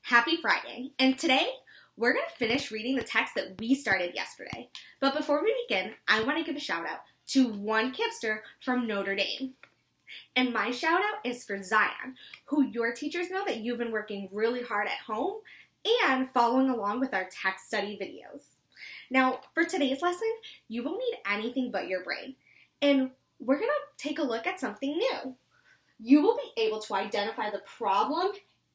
Happy Friday, and today we're going to finish reading the text that we started yesterday. But before we begin, I want to give a shout out to one Kipster from Notre Dame. And my shout out is for Zion, who your teachers know that you've been working really hard at home and following along with our text study videos. Now, for today's lesson, you won't need anything but your brain. And we're going to take a look at something new. You will be able to identify the problem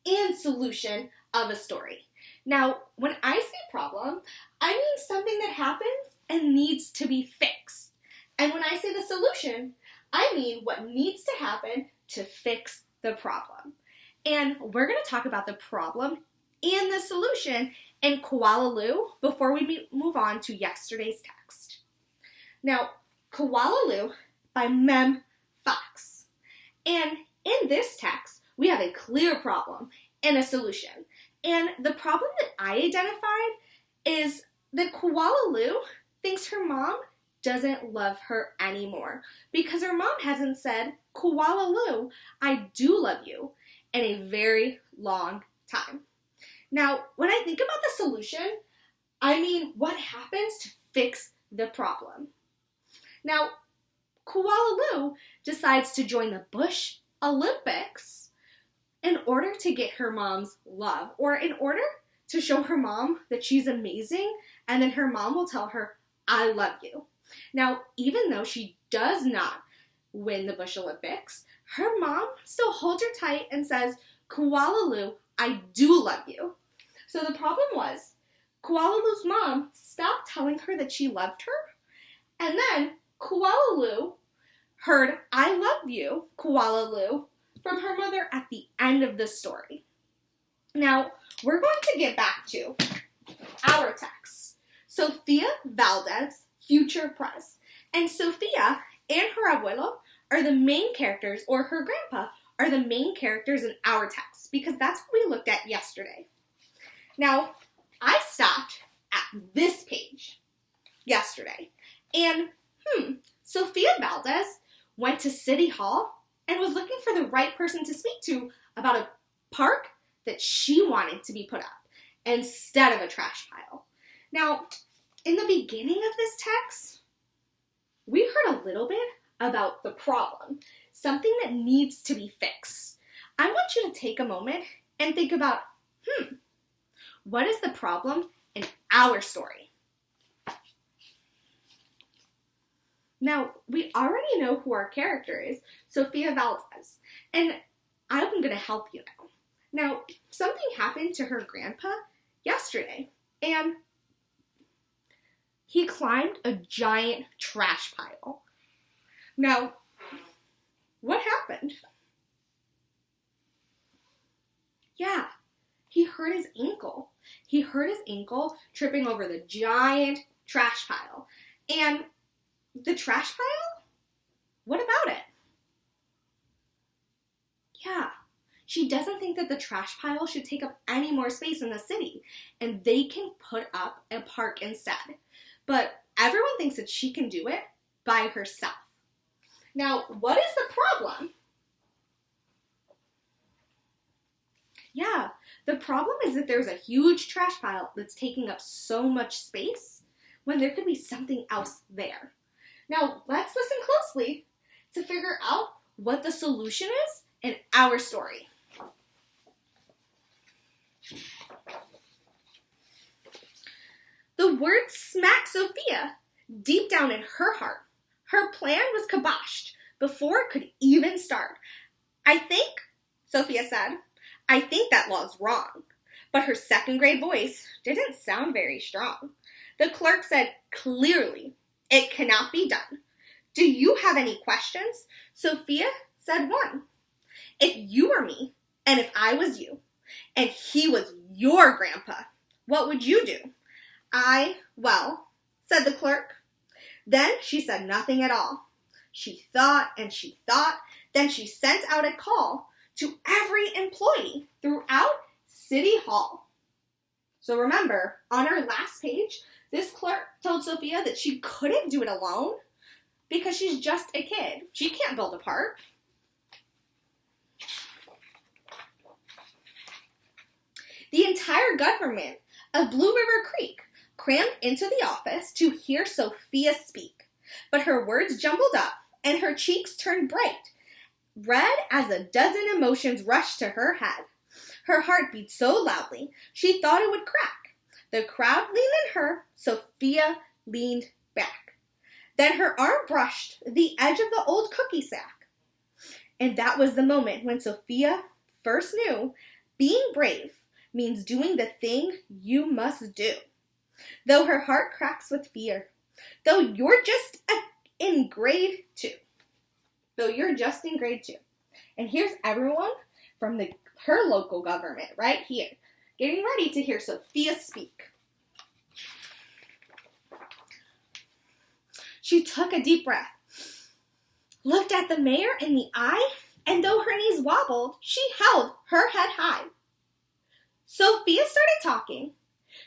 and solution of a story. Now, when I say problem, I mean something that happens and needs to be fixed. And when I say the solution, I mean what needs to happen to fix the problem. And we're going to talk about the problem and the solution in Kualaloo before we move on to yesterday's text. Now, Kualaloo by Mem Fox. And in this text, we have a clear problem and a solution. And the problem that I identified is that Kualaloo thinks her mom doesn't love her anymore because her mom hasn't said, Kualaloo, I do love you, in a very long time. Now, when I think about the solution, I mean what happens to fix the problem. Now, Kualaloo decides to join the Bush Olympics in order to get her mom's love, or in order to show her mom that she's amazing, and then her mom will tell her, I love you. Now, even though she does not win the Bush Olympics, her mom still holds her tight and says, Kualaloo, I do love you. So the problem was, Kualaloo's mom stopped telling her that she loved her, and then Kualaloo heard, I love you, Kualaloo, from her mother at the end of the story. Now, we're going to get back to our text. Sofia Valdez, future press. And Sofia and her abuelo are the main characters, or her grandpa, are the main characters in our text, because that's what we looked at yesterday. Now, I stopped at this page yesterday, and Sofia Valdez went to City Hall and was looking for the right person to speak to about a park that she wanted to be put up instead of a trash pile. Now, in the beginning of this text, we heard a little bit about the problem, something that needs to be fixed. I want you to take a moment and think about, what is the problem in our story? Now, we already know who our character is, Sofia Valdez, and I'm going to help you now. Now, something happened to her grandpa yesterday, and he climbed a giant trash pile. Now, what happened? Yeah, he hurt his ankle. He hurt his ankle tripping over the giant trash pile. And the trash pile? What about it? Yeah, she doesn't think that the trash pile should take up any more space in the city, and they can put up a park instead. But everyone thinks that she can do it by herself. Now, what is the problem? Yeah, the problem is that there's a huge trash pile that's taking up so much space when there could be something else there. Now, let's listen closely to figure out what the solution is in our story. The words smacked Sofia deep down in her heart. Her plan was kiboshed before it could even start. I think, Sofia said, I think that law's wrong. But her second grade voice didn't sound very strong. The clerk said clearly, it cannot be done. Do you have any questions? Sofia said one. If you were me, and if I was you, and he was your grandpa, what would you do? Well, said the clerk. Then she said nothing at all. She thought and she thought. Then she sent out a call to every employee throughout City Hall. So remember, on our last page, this clerk told Sofia that she couldn't do it alone because she's just a kid. She can't build a park. The entire government of Blue River Creek crammed into the office to hear Sophia speak. But her words jumbled up, and her cheeks turned bright, red as a dozen emotions rushed to her head. Her heart beat so loudly, she thought it would crack. The crowd leaned in her, Sophia leaned back. Then her arm brushed the edge of the old cookie sack. And that was the moment when Sophia first knew being brave means doing the thing you must do. Though her heart cracks with fear, though you're just in grade 2. And here's everyone from her local government right here, getting ready to hear Sophia speak. She took a deep breath, looked at the mayor in the eye, and though her knees wobbled, she held her head high. Sophia started talking.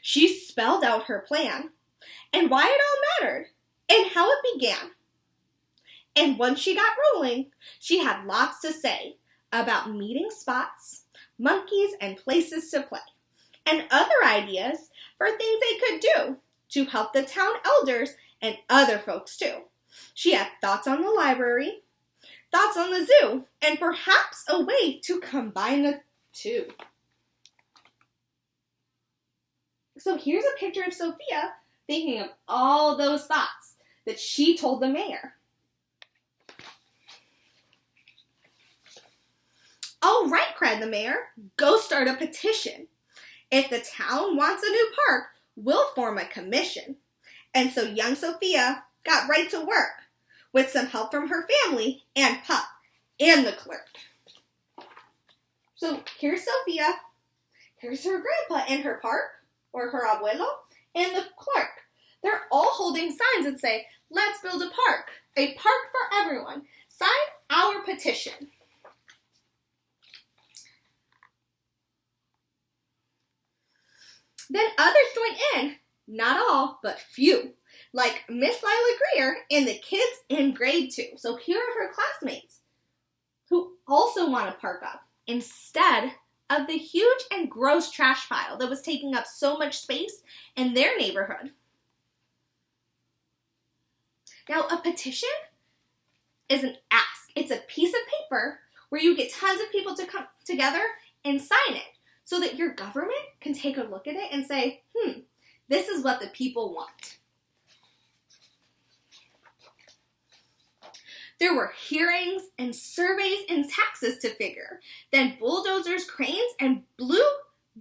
She spelled out her plan, and why it all mattered, and how it began. And once she got rolling, she had lots to say about meeting spots, monkeys, and places to play, and other ideas for things they could do to help the town elders and other folks too. She had thoughts on the library, thoughts on the zoo, and perhaps a way to combine the two. So here's a picture of Sophia thinking of all those thoughts that she told the mayor. All right, cried the mayor, go start a petition. If the town wants a new park, we'll form a commission. And so young Sophia got right to work with some help from her family and Pup and the clerk. So here's Sophia, here's her grandpa and her park, or her abuelo, and the clerk. They're all holding signs that say, let's build a park for everyone. Sign our petition. Then others joined in, not all, but few, like Miss Lila Greer and the kids in grade 2. So here are her classmates who also want to park up instead of the huge and gross trash pile that was taking up so much space in their neighborhood. Now, a petition is an ask. It's a piece of paper where you get tons of people to come together and sign it so that your government can take a look at it and say, this is what the people want. There were hearings and surveys and taxes to figure, then bulldozers, cranes, and Blue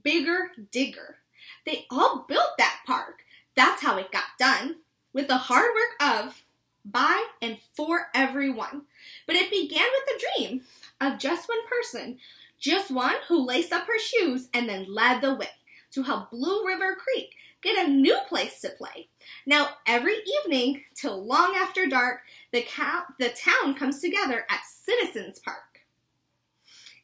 Bigger Digger. They all built that park. That's how it got done, with the hard work of, by, and for everyone. But it began with a dream of just one person, just one who laced up her shoes and then led the way to help Blue River Creek get a new place to play. Now, every evening till long after dark, the town comes together at Citizens Park.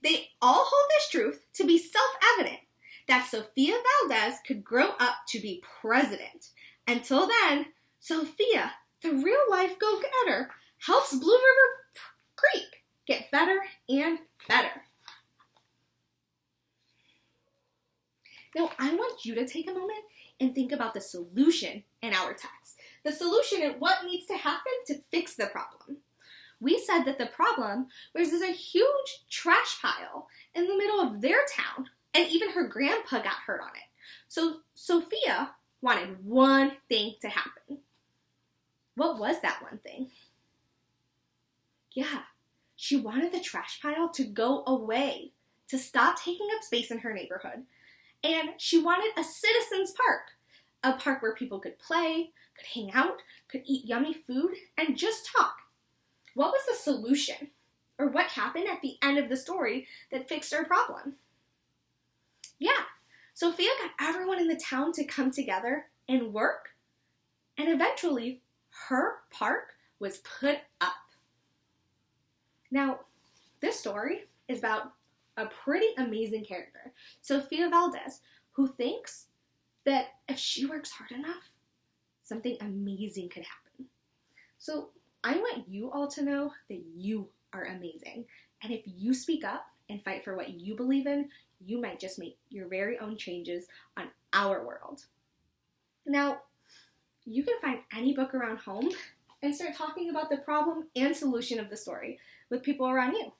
They all hold this truth to be self-evident, that Sophia Valdez could grow up to be president. Until then, Sophia, the real-life go-getter, helps Blue River Creek get better and better. Now, I want you to take a moment and think about the solution in our text. The solution and what needs to happen to fix the problem. We said that the problem was there's a huge trash pile in the middle of their town, and even her grandpa got hurt on it. So Sophia wanted one thing to happen. What was that one thing? Yeah, she wanted the trash pile to go away, to stop taking up space in her neighborhood. And she wanted a citizens park, a park where people could play, could hang out, could eat yummy food, and just talk. What was the solution? Or what happened at the end of the story that fixed her problem? Yeah, Sophia got everyone in the town to come together and work, and eventually her park was put up. Now, this story is about a pretty amazing character, Sophia Valdez, who thinks that if she works hard enough, something amazing could happen. So I want you all to know that you are amazing. And if you speak up and fight for what you believe in, you might just make your very own changes on our world. Now, you can find any book around home and start talking about the problem and solution of the story with people around you.